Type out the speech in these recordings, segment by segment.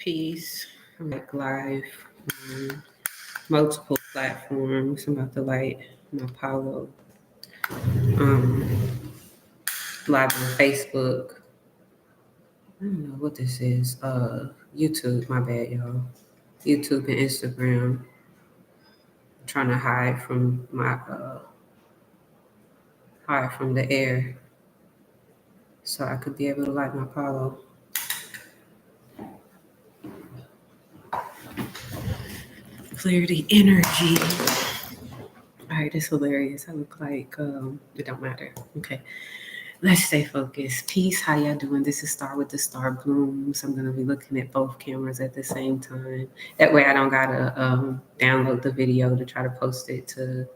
Peace. I'm like live on multiple platforms. I'm about to light my Apollo. Um, Live on Facebook. I don't know what this is. YouTube. My bad, y'all. YouTube and Instagram. I'm trying to hide from the air, so I could be able to light my Apollo. Clear the energy. All right, it's hilarious. I look like it don't matter. Okay. Let's stay focused. Peace. How y'all doing? This is Star with the Star Blooms. I'm gonna be looking at both cameras at the same time. That way, I don't gotta download the video to try to post it to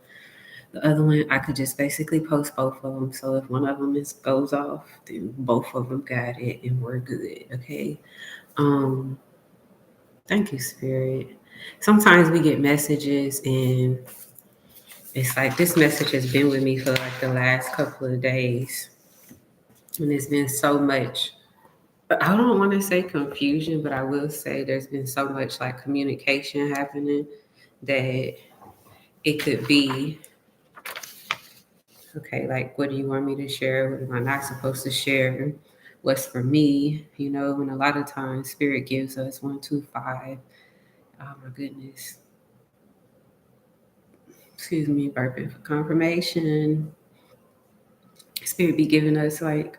the other one. I could just basically post both of them. So if one of them goes off, then both of them got it, and we're good. Okay. Um. Thank you, Spirit. Sometimes we get messages and it's like this message has been with me for like the last couple of days. And it's been so much, I don't want to say confusion, but I will say there's been so much like communication happening that it could be okay, like, what do you want me to share? What am I not supposed to share? What's for me? And a lot of times Spirit gives us 1, 2, 5. Oh my goodness. Excuse me, burping for confirmation. Spirit be giving us like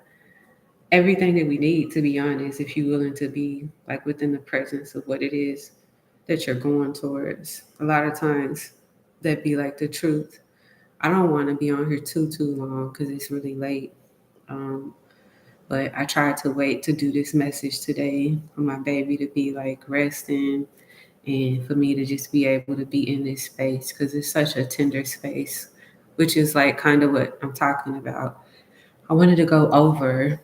everything that we need, to be honest, if you're willing to be like within the presence of what it is that you're going towards. A lot of times that be like the truth. I don't want to be on here too long because it's really late. Um, but I tried to wait to do this message today for my baby to be like resting and for me to just be able to be in this space because it's such a tender space, which is like kind of what I'm talking about. I wanted to go over.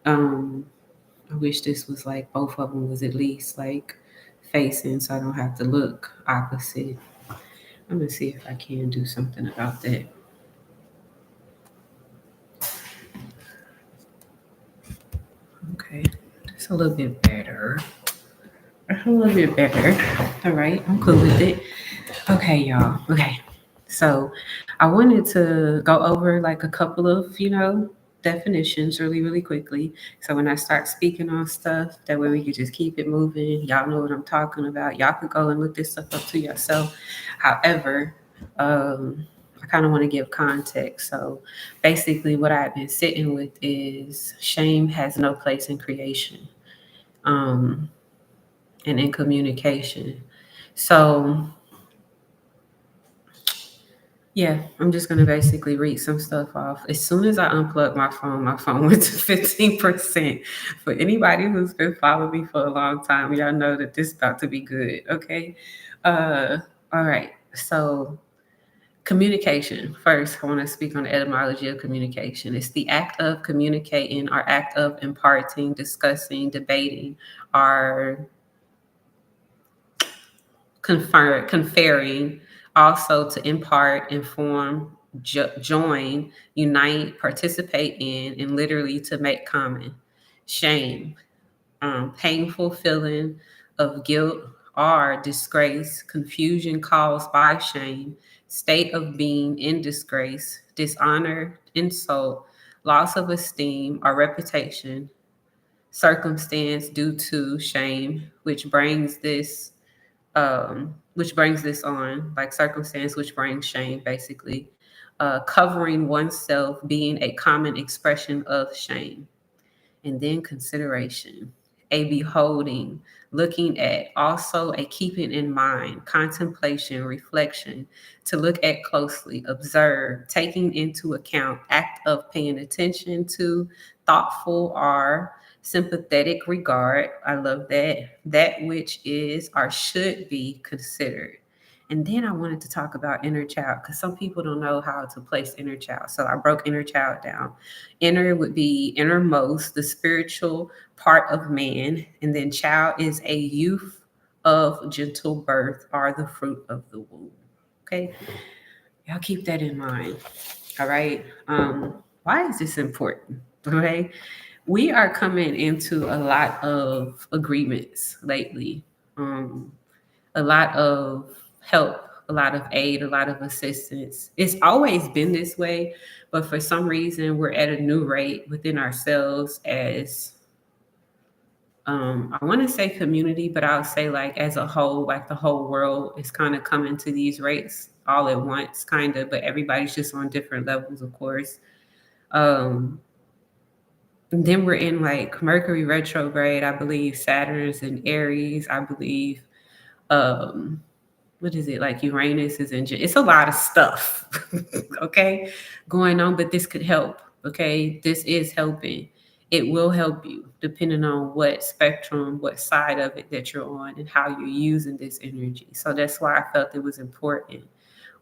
Um, I wish this was like both of them was at least like facing so I don't have to look opposite. I'm gonna see if I can do something about that. Okay, it's a little bit better. A little bit better. All right, I'm cool with it. Okay, y'all. Okay, so I wanted to go over like a couple of definitions really quickly. So when I start speaking on stuff, that way we can just keep it moving. Y'all know what I'm talking about. Y'all could go and look this stuff up to yourself. However, I kind of want to give context. So basically, what I've been sitting with is shame has no place in creation, um, and in communication. So yeah, I'm just gonna basically read some stuff off. As soon as I unplugged my phone went to 15%. For anybody who's been following me for a long time, y'all know that this is about to be good. Okay. Uh, all right. So communication. First, I want to speak on the etymology of communication. It's the act of communicating, or act of imparting, discussing, debating, or conferring, also to impart, inform, join, unite, participate in, and literally to make common. Shame, painful feeling of guilt or disgrace, confusion caused by shame, state of being in disgrace, dishonor, insult, loss of esteem or reputation, circumstance due to shame, which brings this on, like circumstance which brings shame, basically. Covering oneself being a common expression of shame. And then consideration, a beholding, looking at, also a keeping in mind, contemplation, reflection, to look at closely, observe, taking into account, act of paying attention to, thoughtful or sympathetic regard. I love that which is or should be considered. And then I wanted to talk about inner child because some people don't know how to place inner child. So I broke inner child down. Inner would be innermost, the spiritual part of man. And then child is a youth of gentle birth or the fruit of the womb. Okay. Y'all keep that in mind. All right. Why is this important? Okay. we are coming into a lot of agreements lately. Um, a lot of help, a lot of aid, a lot of assistance. It's always been this way, but for some reason, we're at a new rate within ourselves as I want to say community, but I'll say like as a whole, like the whole world is kind of coming to these rates all at once, kind of, but everybody's just on different levels, of course. Um, and then we're in like Mercury retrograde, I believe Saturn's in Aries, I believe. Um, what is it like Uranus is in it's a lot of stuff okay going on, but this could help. Okay, this is helping. It will help you depending on what spectrum, what side of it that you're on, and how you're using this energy. So that's why I felt it was important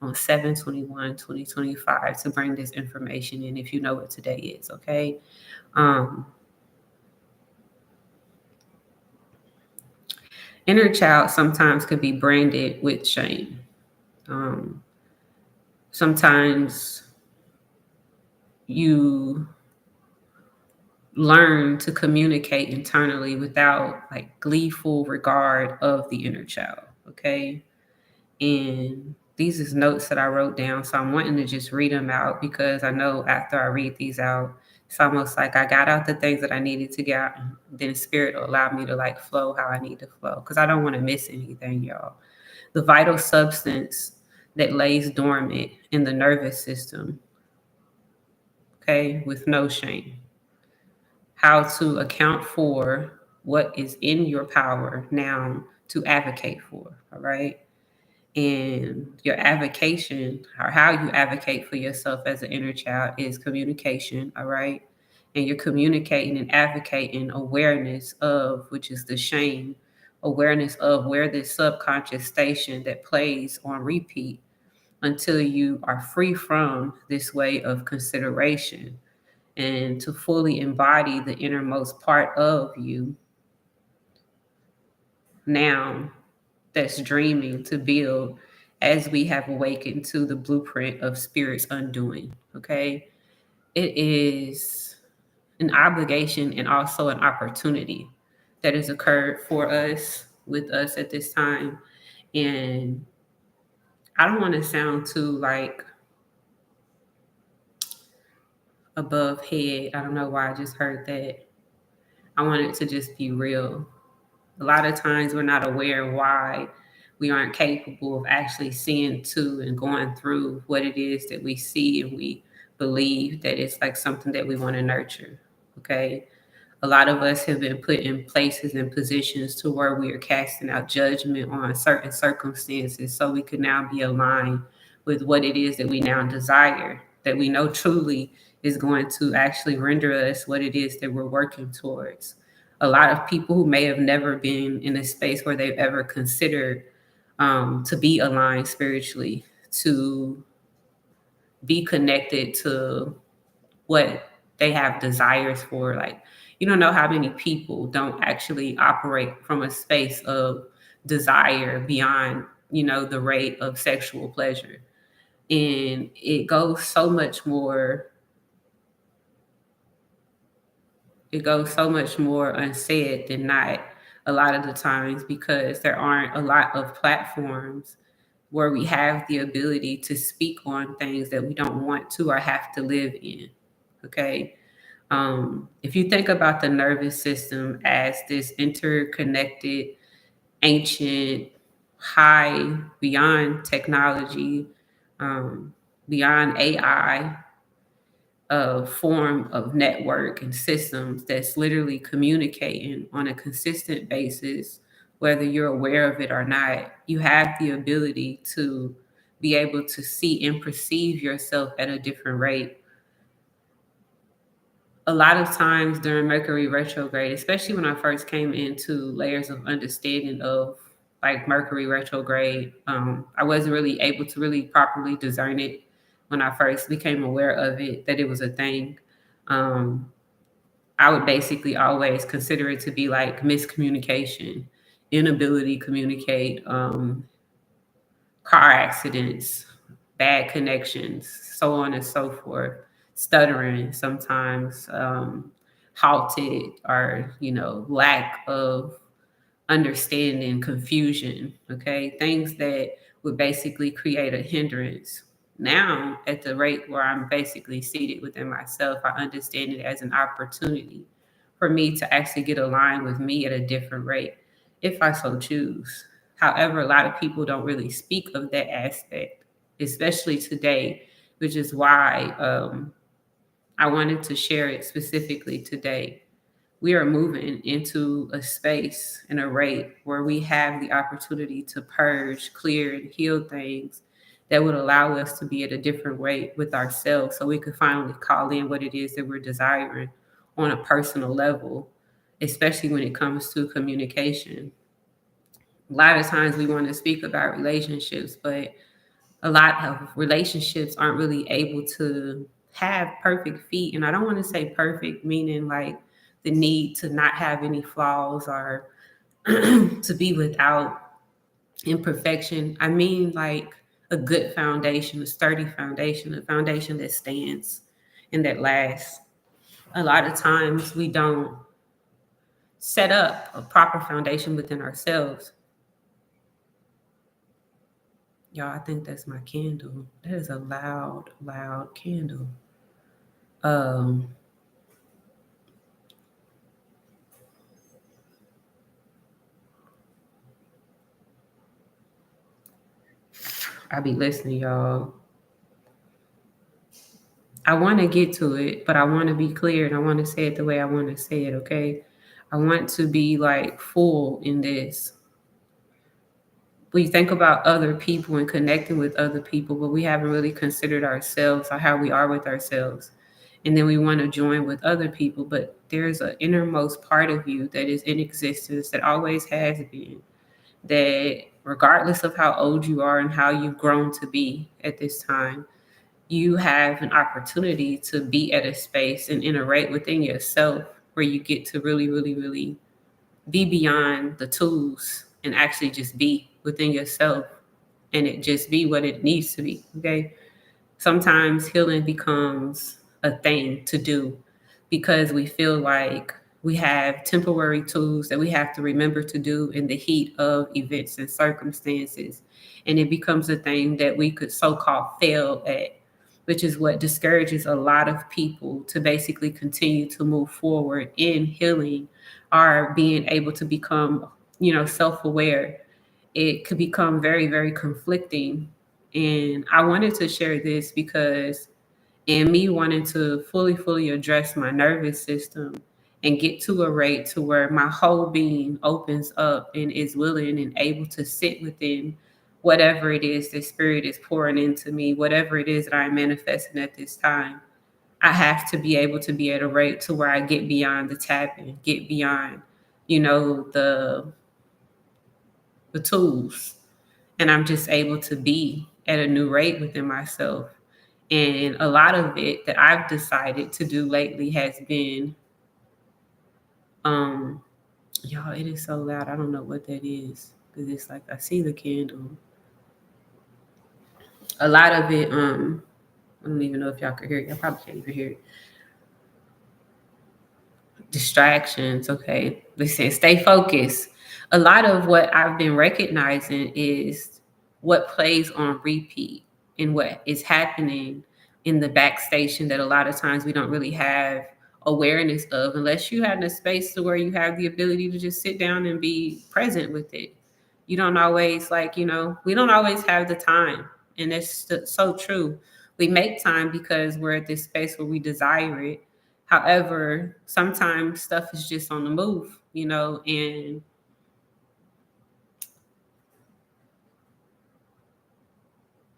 on 7/21/2025 to bring this information in, if you know what today is. Okay. um Inner child sometimes could be branded with shame. um Sometimes you learn to communicate internally without like gleeful regard of the inner child. Okay. And these is notes that I wrote down. So I'm wanting to just read them out because I know after I read these out, it's almost like I got out the things that I needed to get out. Then spirit will allow me to like flow how I need to flow. Because I don't want to miss anything, y'all. The vital substance that lays dormant in the nervous system, okay, with no shame. How to account for what is in your power now to advocate for. All right. And your avocation, or how you advocate for yourself as an inner child, is communication. All right. And you're communicating and advocating awareness of, which is the shame, awareness of where this subconscious station that plays on repeat until you are free from this way of consideration, and to fully embody the innermost part of you now that's dreaming to build as we have awakened to the blueprint of spirit's undoing. Okay. It is an obligation and also an opportunity that has occurred for us with us at this time. And I don't want to sound too like above head. I don't know why I just heard that. I want it to just be real. A lot of times we're not aware why we aren't capable of actually seeing to and going through what it is that we see, and we believe that it's like something that we want to nurture. Okay. A lot of us have been put in places and positions to where we are casting out judgment on certain circumstances so we could now be aligned with what it is that we now desire, that we know truly is going to actually render us what it is that we're working towards. A lot of people who may have never been in a space where they've ever considered to be aligned spiritually, to be connected to what they have desires for. Like, you don't know how many people don't actually operate from a space of desire beyond, the rate of sexual pleasure. And it goes so much more unsaid than not a lot of the times, because there aren't a lot of platforms where we have the ability to speak on things that we don't want to or have to live in. Okay. If you think about the nervous system as this interconnected, ancient, high, beyond technology, um, beyond AI, form of network and systems that's literally communicating on a consistent basis, whether you're aware of it or not, you have the ability to be able to see and perceive yourself at a different rate. A lot of times during Mercury retrograde, especially when I first came into layers of understanding of like Mercury retrograde, I wasn't really able to really properly discern it when I first became aware of it, that it was a thing. Um, I would basically always consider it to be like miscommunication, inability to communicate, car accidents, bad connections, so on and so forth, stuttering sometimes, halted or, lack of understanding, confusion, okay? Things that would basically create a hindrance. Now, at the rate where I'm basically seated within myself, I understand it as an opportunity for me to actually get aligned with me at a different rate, if I so choose. However, a lot of people don't really speak of that aspect, especially today, which is why I wanted to share it specifically today. We are moving into a space and a rate where we have the opportunity to purge, clear, and heal things that would allow us to be at a different rate with ourselves so we could finally call in what it is that we're desiring on a personal level, especially when it comes to communication. A lot of times we want to speak about relationships, but a lot of relationships aren't really able to have perfect feet. And I don't want to say perfect, meaning like the need to not have any flaws or to be without imperfection. I mean, like a good foundation, a sturdy foundation, a foundation that stands and that lasts. A lot of times we don't set up a proper foundation within ourselves. Y'all, I think that's my candle. That is a loud, loud candle. Um, I be listening, y'all. I want to get to it, but I want to be clear and I want to say it the way I want to say it, okay? I want to be like full in this. We think about other people and connecting with other people, but we haven't really considered ourselves or how we are with ourselves. And then we want to join with other people, but there's an innermost part of you that is in existence that always has been, that regardless of how old you are and how you've grown to be at this time, you have an opportunity to be at a space and interact within yourself where you get to really, really, really be beyond the tools and actually just be within yourself and it just be what it needs to be. Okay. Sometimes healing becomes a thing to do because we feel like we have temporary tools that we have to remember to do in the heat of events and circumstances. And it becomes a thing that we could so called fail at, which is what discourages a lot of people to basically continue to move forward in healing or being able to become, self aware. It could become very, very conflicting. And I wanted to share this because in me wanting to fully, fully address my nervous system and get to a rate to where my whole being opens up and is willing and able to sit within whatever it is that spirit is pouring into me, whatever it is that I'm manifesting at this time. I have to be able to be at a rate to where I get beyond the tapping, get beyond, you know, the tools. And I'm just able to be at a new rate within myself. And a lot of it that I've decided to do lately has been, um, y'all, it is so loud. I don't know what that is. Cause it's like I see the candle. A lot of it, I don't even know if y'all could hear it. Y'all probably can't even hear it. Distractions, okay. Listen, stay focused. A lot of what I've been recognizing is what plays on repeat and what is happening in the backstation that a lot of times we don't really have awareness of unless you have a space to where you have the ability to just sit down and be present with it. You don't always we don't always have the time. And it's so true. We make time because we're at this space where we desire it. However, sometimes stuff is just on the move, and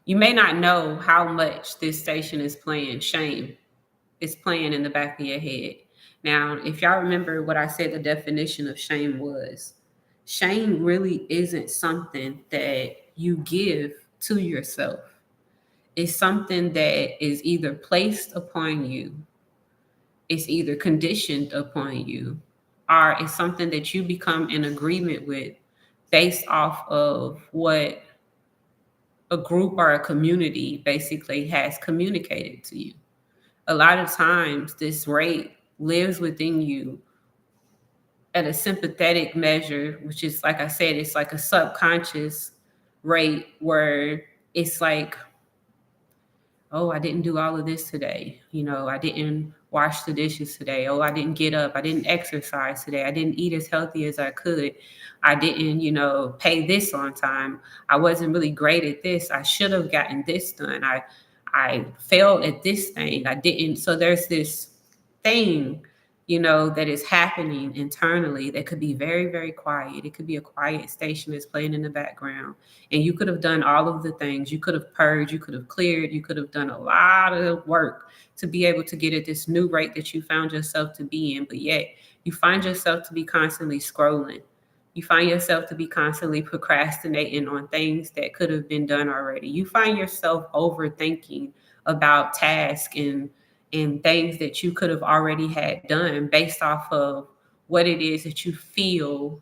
you may not know how much this station is playing shame. It's playing in the back of your head. Now, if y'all remember what I said the definition of shame really isn't something that you give to yourself. It's something that is either placed upon you, it's either conditioned upon you, or it's something that you become in agreement with based off of what a group or a community basically has communicated to you. A lot of times, this rate lives within you at a sympathetic measure, which is, like I said, it's like a subconscious rate where it's like, oh, I didn't do all of this today. I didn't wash the dishes today. Oh, I didn't get up. I didn't exercise today. I didn't eat as healthy as I could. I didn't, pay this on time. I wasn't really great at this. I should have gotten this done. I failed at this thing. I didn't. So there's this thing, that is happening internally that could be very, very quiet. It could be a quiet station that's playing in the background. And you could have done all of the things. You could have purged, you could have cleared, you could have done a lot of work to be able to get at this new rate that you found yourself to be in. But yet you find yourself to be constantly scrolling. You find yourself to be constantly procrastinating on things that could have been done already. You find yourself overthinking about tasks and things that you could have already had done based off of what it is that you feel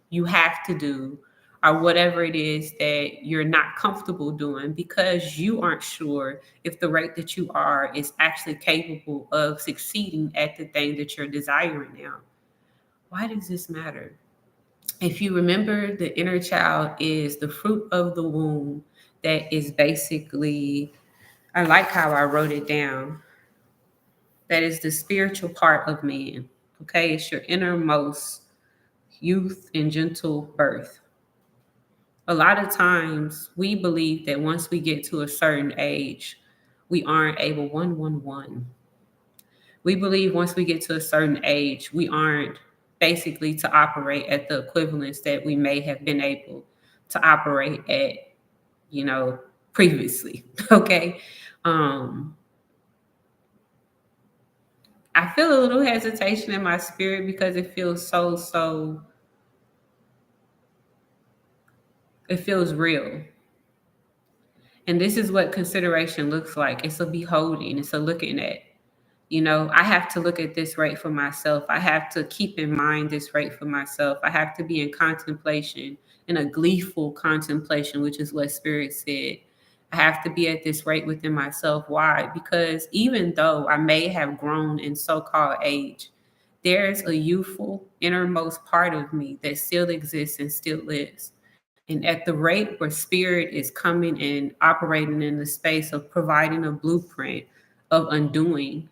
you have to do, or whatever it is that you're not comfortable doing, because you aren't sure if the rate that you are is actually capable of succeeding at the thing that you're desiring now. Why does this matter? If you remember, the inner child is the fruit of the womb that is basically, I like how I wrote it down, that is the spiritual part of man. Okay, it's your innermost youth and gentle birth. A lot of times we believe that once we get to a certain age, we aren't able, 111. We believe once we get to a certain age, we aren't basically to operate at the equivalence that we may have been able to operate at, previously. Okay. Um, I feel a little hesitation in my spirit because it feels it feels real. And this is what consideration looks like. It's a beholding, it's a looking at. I have to look at this rate for myself. I have to keep in mind this rate for myself. I have to be in contemplation, in a gleeful contemplation, which is what Spirit said. I have to be at this rate within myself. Why? Because even though I may have grown in so called age, there's a youthful innermost part of me that still exists and still lives. And at the rate where Spirit is coming and operating in the space of providing a blueprint of undoing,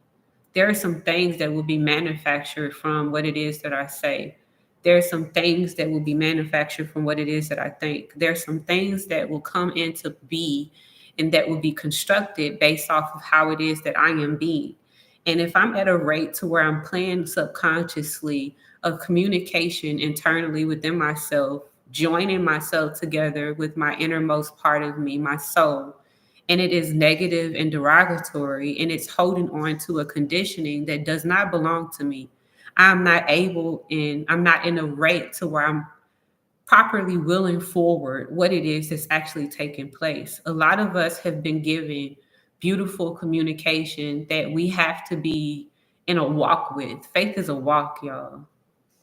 there are some things that will be manufactured from what it is that I say. There are some things that will be manufactured from what it is that I think. There are some things that will come into be and that will be constructed based off of how it is that I am being. And if I'm at a rate to where I'm playing subconsciously of communication internally within myself, joining myself together with my innermost part of me, my soul, and it is negative and derogatory, and it's holding on to a conditioning that does not belong to me, I'm not in a rate to where I'm properly willing forward what it is that's actually taking place. A lot of us have been given beautiful communication that we have to be in a walk with. Faith is a walk, y'all.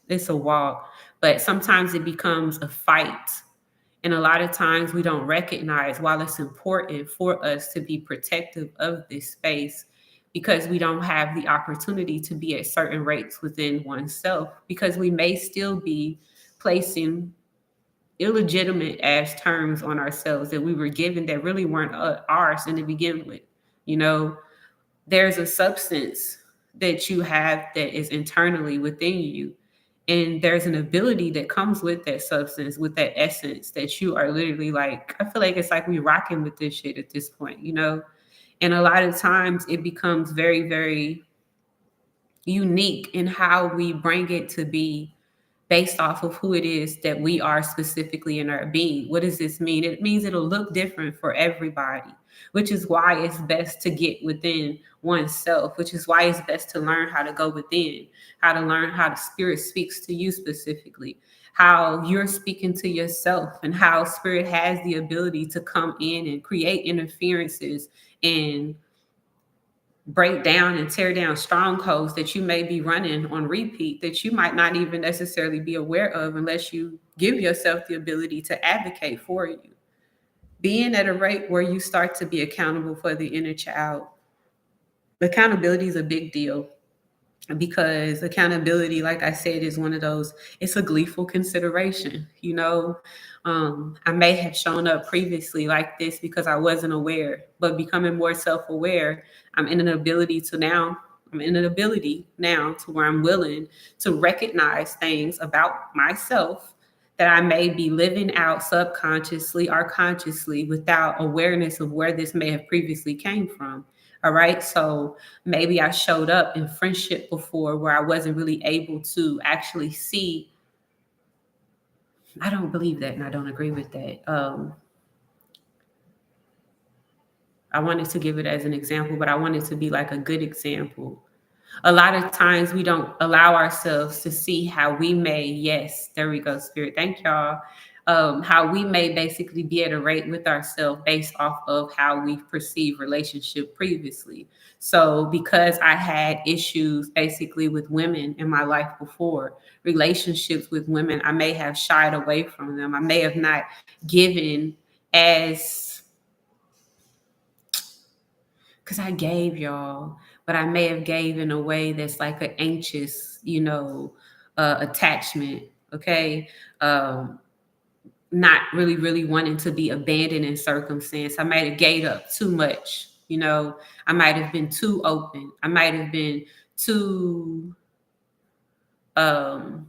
It's a walk, but sometimes it becomes a fight. And a lot of times we don't recognize, while it's important for us to be protective of this space, because we don't have the opportunity to be at certain rates within oneself, because we may still be placing illegitimate as terms on ourselves that we were given that really weren't ours in the begin with. You know, there's a substance that you have that is internally within you, and there's an ability that comes with that substance, with that essence, that you are literally like, I feel like it's like we rocking with this shit at this point. And a lot of times it becomes very, very unique in how we bring it to be based off of who it is that we are specifically in our being. What does this mean? It means it'll look different for everybody, which is why it's best to get within oneself, which is why it's best to learn how to go within, how to learn how the Spirit speaks to you specifically, how you're speaking to yourself, and how Spirit has the ability to come in and create interferences and break down and tear down strongholds that you may be running on repeat that you might not even necessarily be aware of unless you give yourself the ability to advocate for you. Being at a rate where you start to be accountable for the inner child, accountability is a big deal. because accountability, like I said, is one of those, it's a gleeful consideration. I may have shown up previously like this because I wasn't aware, but becoming more self-aware, I'm in an ability now to where I'm willing to recognize things about myself that I may be living out subconsciously or consciously without awareness of where this may have previously came from. All right. So maybe I showed up in friendship before where I wasn't really able to actually see. I don't believe that and I don't agree with that. I wanted to give it as an example, but I wanted to be like a good example. A lot of times we don't allow ourselves to see how we may, yes, there we go, spirit. Thank y'all. How we may basically be at a rate with ourselves based off of how we've perceived relationship previously. So because I had issues basically with women in my life before, relationships with women, I may have shied away from them. I may have not given as, because I gave y'all, but I may have gave in a way that's like an anxious, attachment. Okay. Not really, really wanting to be abandoned in circumstance. I might have gave up too much. I might have been too open. I might have been too, um,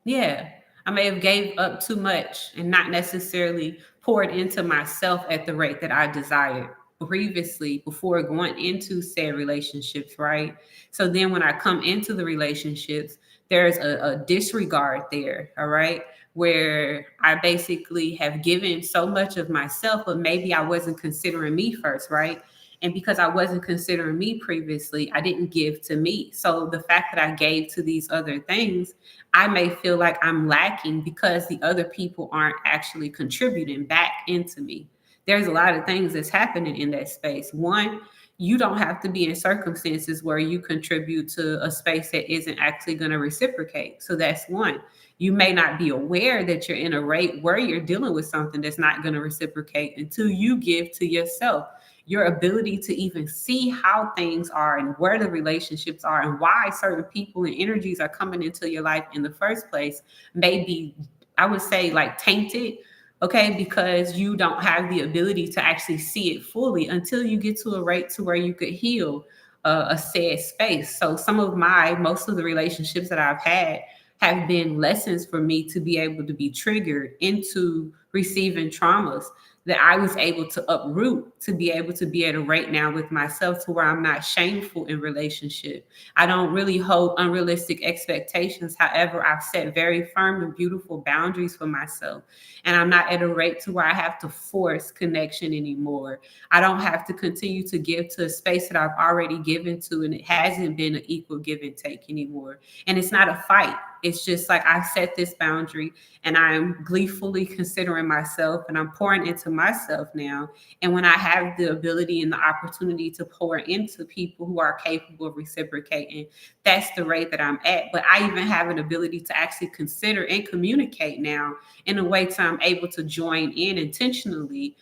yeah, I may have gave up too much and not necessarily poured into myself at the rate that I desired previously before going into said relationships, right? So then when I come into the relationships, there's a disregard there, all right? Where I basically have given so much of myself, but maybe I wasn't considering me first, right? And because I wasn't considering me previously, I didn't give to me. So the fact that I gave to these other things, I may feel like I'm lacking because the other people aren't actually contributing back into me. There's a lot of things that's happening in that space. One, you don't have to be in circumstances where you contribute to a space that isn't actually going to reciprocate. So that's one. You may not be aware that you're in a rate where you're dealing with something that's not going to reciprocate until you give to yourself. Your ability to even see how things are and where the relationships are and why certain people and energies are coming into your life in the first place may be, I would say, like tainted. Okay, because you don't have the ability to actually see it fully until you get to a rate to where you could heal a said space. So most of the relationships that I've had have been lessons for me to be able to be triggered into receiving traumas that I was able to uproot to be able to be at a rate now with myself to where I'm not shameful in relationship. I don't really hold unrealistic expectations. However, I've set very firm and beautiful boundaries for myself. And I'm not at a rate to where I have to force connection anymore. I don't have to continue to give to a space that I've already given to, and it hasn't been an equal give and take anymore. And it's not a fight. It's just like I've set this boundary and I'm gleefully considering myself and I'm pouring into myself now. And when I have the ability and the opportunity to pour into people who are capable of reciprocating, that's the rate that I'm at. But I even have an ability to actually consider and communicate now in a way so I'm able to join in intentionally,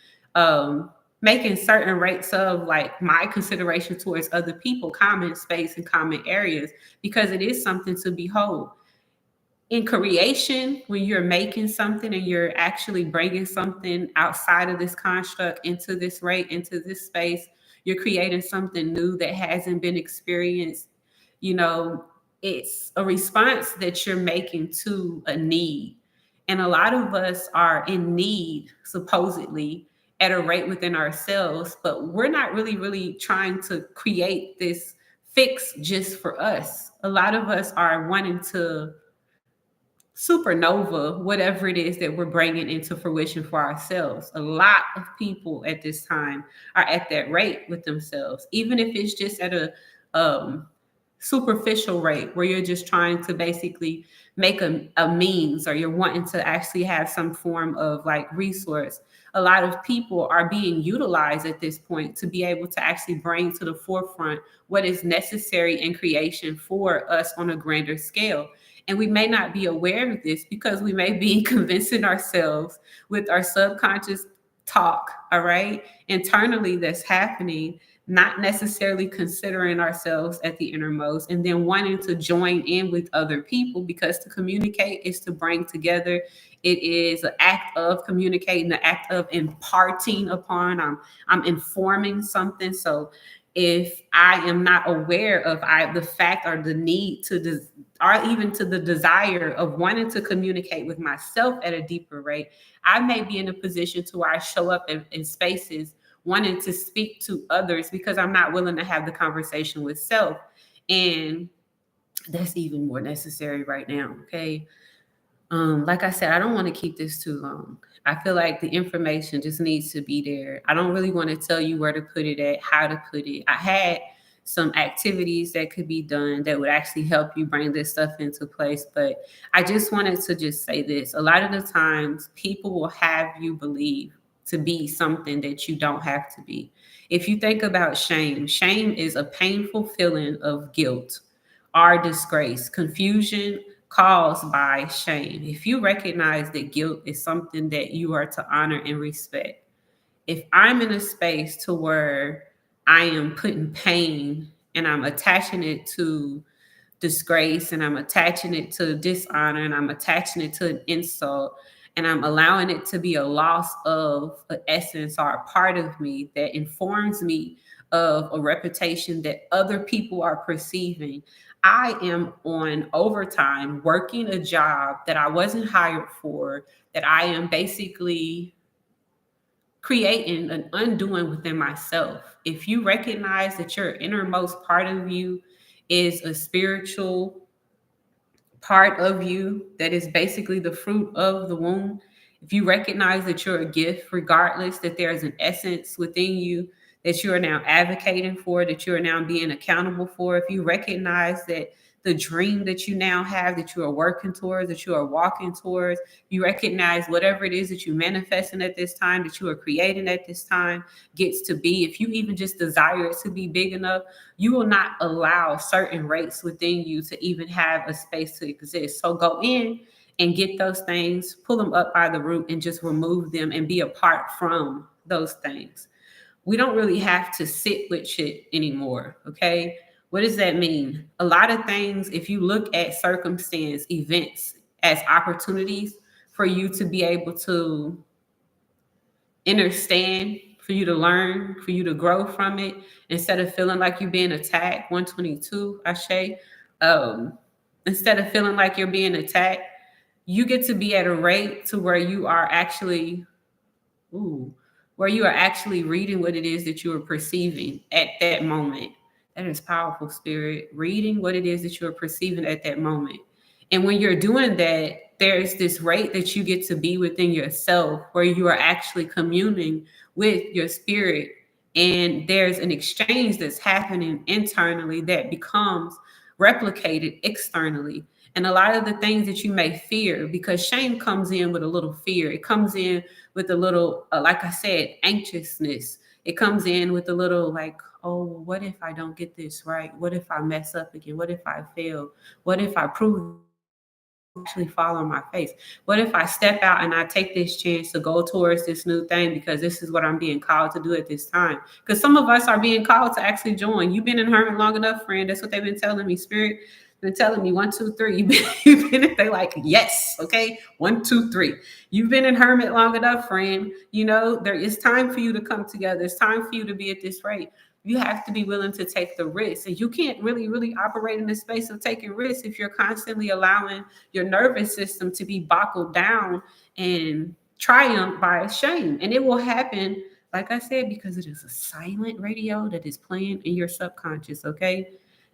making certain rates of like my consideration towards other people, common space and common areas, because it is something to behold in creation. When you're making something and you're actually bringing something outside of this construct into this rate, into this space, you're creating something new that hasn't been experienced. you know it's a response that you're making to a need, and a lot of us are in need supposedly at a rate within ourselves, but we're not really trying to create this fix just for us. A lot of us are wanting to supernova whatever it is that we're bringing into fruition for ourselves. A lot of people at this time are at that rate with themselves, even if it's just at a superficial rate where you're just trying to basically make a means, or you're wanting to actually have some form of like resource. A lot of people are being utilized at this point to be able to actually bring to the forefront what is necessary in creation for us on a grander scale. And we may not be aware of this because we may be convincing ourselves with our subconscious talk, all right, internally that's happening, not necessarily considering ourselves at the innermost, and then wanting to join in with other people, because to communicate is to bring together. It is an act of communicating, the act of imparting upon. I'm informing something. So if I am not aware of the fact or the need to or even to the desire of wanting to communicate with myself at a deeper rate, I may be in a position to where I show up in spaces wanting to speak to others because I'm not willing to have the conversation with self. And that's even more necessary right now. Okay. Like I said, I don't want to keep this too long. I feel like the information just needs to be there. I don't really want to tell you where to put it at, how to put it. I had some activities that could be done that would actually help you bring this stuff into place. But I just wanted to just say this. A lot of the times, people will have you believe to be something that you don't have to be. If you think about shame, shame is a painful feeling of guilt or disgrace, confusion caused by shame. If you recognize that guilt is something that you are to honor and respect, if I'm in a space to where I am putting pain and I'm attaching it to disgrace and I'm attaching it to dishonor and I'm attaching it to an insult and I'm allowing it to be a loss of an essence or a part of me that informs me of a reputation that other people are perceiving. I am on overtime working a job that I wasn't hired for, that I am basically creating an undoing within myself. If you recognize that your innermost part of you is a spiritual part of you that is basically the fruit of the womb, if you recognize that you're a gift, regardless, that there's an essence within you that you are now advocating for, that you are now being accountable for, if you recognize that the dream that you now have, that you are working towards, that you are walking towards, you recognize whatever it is that you're manifesting at this time, that you are creating at this time, gets to be, if you even just desire it to be big enough, you will not allow certain rates within you to even have a space to exist. So go in and get those things, pull them up by the root and just remove them and be apart from those things. We don't really have to sit with shit anymore. Okay. What does that mean? A lot of things, if you look at circumstance, events as opportunities for you to be able to understand, for you to learn, for you to grow from it, instead of feeling like you're being attacked. 122, Ashe. Um, Instead of feeling like you're being attacked, you get to be at a rate to where you are actually, ooh, where you are actually reading what it is that you are perceiving at that moment. That is powerful, spirit. Reading what it is that you are perceiving at that moment. And when you're doing that, there's this rate that you get to be within yourself where you are actually communing with your spirit. And there's an exchange that's happening internally that becomes replicated externally. And a lot of the things that you may fear, because shame comes in with a little fear, it comes in with a little, like I said, anxiousness. It comes in with a little like, oh, what if I don't get this right? What if I mess up again? What if I fail? What if I prove actually fall on my face? What if I step out and I take this chance to go towards this new thing because this is what I'm being called to do at this time? Because some of us are being called to actually join. You've been in hermit long enough, friend. That's what they've been telling me. Spirit been telling me 1, 2, 3. You've been they like, yes, okay, 1, 2, 3. You've been in hermit long enough, friend. You know, there is time for you to come together. It's time for you to be at this rate. You have to be willing to take the risk. And you can't really operate in the space of taking risks if you're constantly allowing your nervous system to be buckled down and triumphed by shame. And it will happen, like I said, because it is a silent radio that is playing in your subconscious, okay?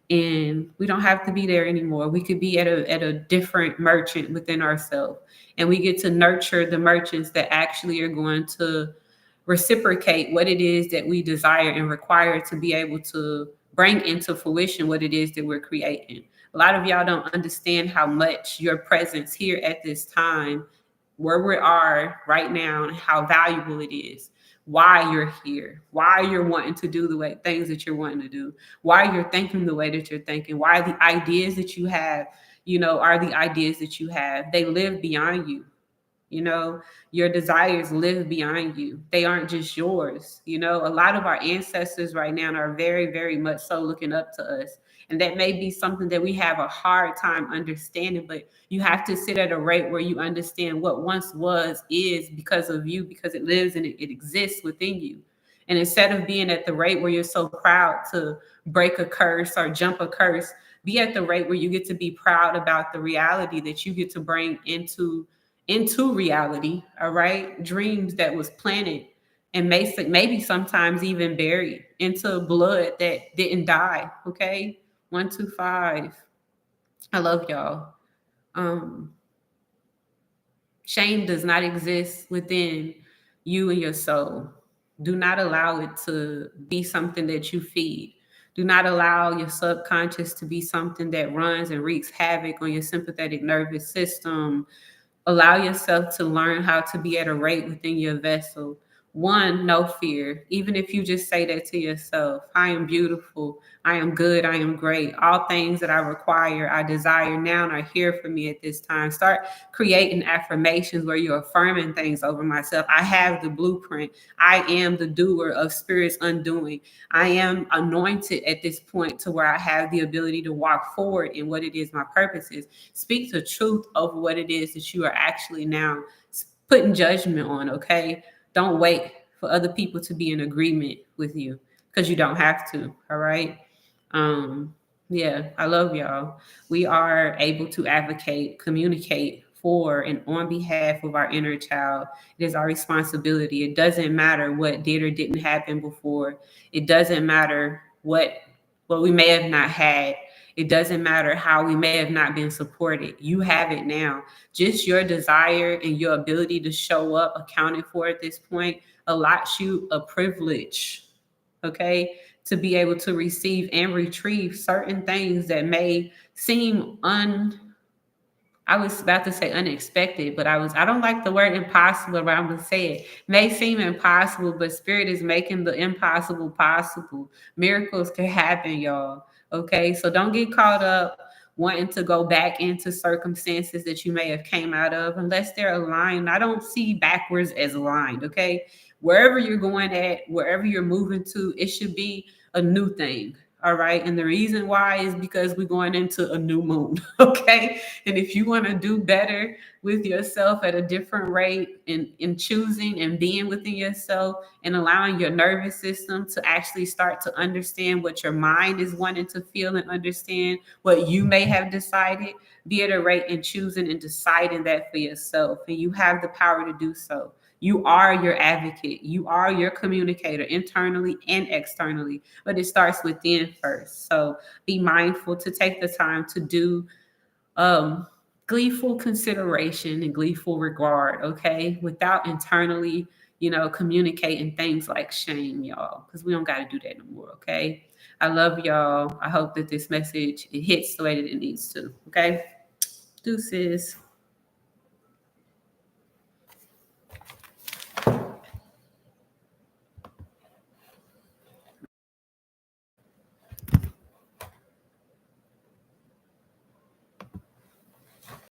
And we don't have to be there anymore. We could be at a different merchant within ourselves. And we get to nurture the merchants that actually are going to reciprocate what it is that we desire and require to be able to bring into fruition what it is that we're creating. A lot of y'all don't understand how much your presence here at this time, where we are right now, and how valuable it is. Why you're here, why you're wanting to do the way things that you're wanting to do, why you're thinking the way that you're thinking, why the ideas that you have, are the ideas that you have. They live beyond you. You know, your desires live beyond you. They aren't just yours. You know, a lot of our ancestors right now are very, very much so looking up to us. And that may be something that we have a hard time understanding, but you have to sit at a rate where you understand what once was is because of you, because it lives and it exists within you. And instead of being at the rate where you're so proud to break a curse or jump a curse, be at the rate where you get to be proud about the reality that you get to bring into reality. All right, dreams that was planted and maybe sometimes even buried into blood that didn't die. Okay, 125. I love y'all. Um, Shame does not exist within you and your soul. Do not allow it to be something that you feed. Do not allow your subconscious to be something that runs and wreaks havoc on your sympathetic nervous system. Allow yourself to learn how to be at a rate within your vessel. One, no fear. Even if you just say that to yourself, I am beautiful, I am good, I am great. All things that I require, I desire now and are here for me at this time. Start creating affirmations where you're affirming things over myself. I have the blueprint. I am the doer of spirit's undoing. I am anointed at this point to where I have the ability to walk forward in what it is my purpose is. Speak the truth of what it is that you are actually now putting judgment on, okay? Don't wait for other people to be in agreement with you because you don't have to, all right? Um, yeah, I love y'all. We are able to advocate, communicate for and on behalf of our inner child. It is our responsibility. It doesn't matter what did or didn't happen before. It doesn't matter what we may have not had. It doesn't matter how we may have not been supported. You have it now. Just your desire and your ability to show up accounted for at this point allots you a privilege, okay, to be able to receive and retrieve certain things that may seem I was about to say unexpected, but I don't like the word impossible, but I'm gonna say it. May seem impossible, but spirit is making the impossible possible. Miracles can happen, y'all. Okay. So don't get caught up wanting to go back into circumstances that you may have came out of unless they're aligned. I don't see backwards as aligned. Okay. Wherever you're going at, wherever you're moving to, it should be a new thing. All right. And the reason why is because we're going into a new moon. Okay. And if you want to do better with yourself at a different rate in choosing and being within yourself and allowing your nervous system to actually start to understand what your mind is wanting to feel and understand what you may have decided, be at a rate in choosing and deciding that for yourself. And you have the power to do so. You are your advocate. You are your communicator internally and externally, but it starts within first. So be mindful to take the time to do um, gleeful consideration and gleeful regard, okay, without internally, communicating things like shame, y'all, because we don't got to do that no more, okay? I love y'all. I hope that this message it hits the way that it needs to, okay? Deuces.